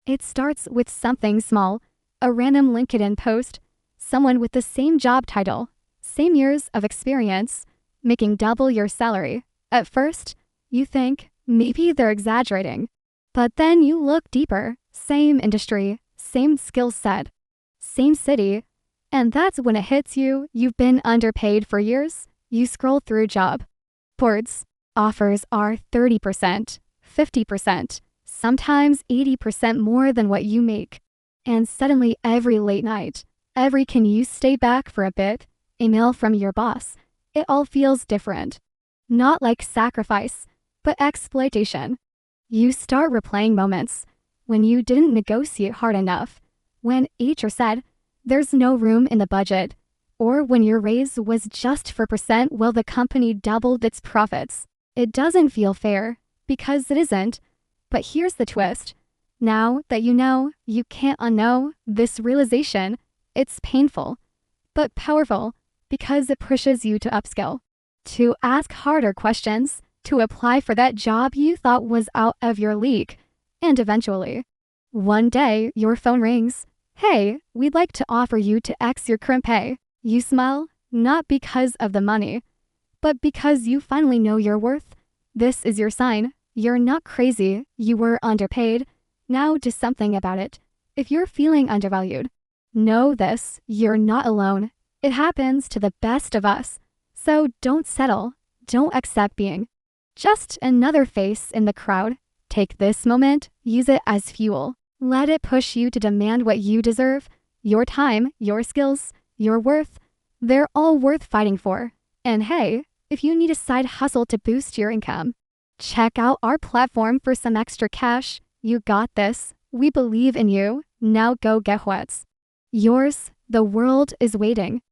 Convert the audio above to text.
It starts with something small, a random LinkedIn post, someone with the same job title, same years of experience, making double your salary. At first, you think maybe they're exaggerating. But then you look deeper, same industry, same skill set, same city, and that's when it hits you. You've been underpaid for years. You scroll through job boards. Offers are 30%, 50%, sometimes 80% more than what you make. And suddenly every late night, every "can you stay back for a bit" email from your boss, it all feels different. Not like sacrifice, but exploitation. You start replaying moments when you didn't negotiate hard enough, when HR said, "there's no room in the budget," or when your raise was just for percent while the company doubled its profits. It doesn't feel fair, because it isn't. But here's the twist. Now that you know, you can't unknow this realization. It's painful, but powerful, because it pushes you to upskill, to ask harder questions, to apply for that job you thought was out of your league. And eventually, one day your phone rings. "Hey, we'd like to offer you to X your current pay." You smile, not because of the money, but because you finally know your worth. This is your sign. You're not crazy. You were underpaid. Now do something about it. If you're feeling undervalued, know this: you're not alone. It happens to the best of us. So don't settle. Don't accept being just another face in the crowd. Take this moment, use it as fuel. Let it push you to demand what you deserve. Your time, your skills, your worth, they're all worth fighting for. And hey, if you need a side hustle to boost your income, check out our platform for some extra cash. You got this. We believe in you. Now go get what's yours. The world is waiting.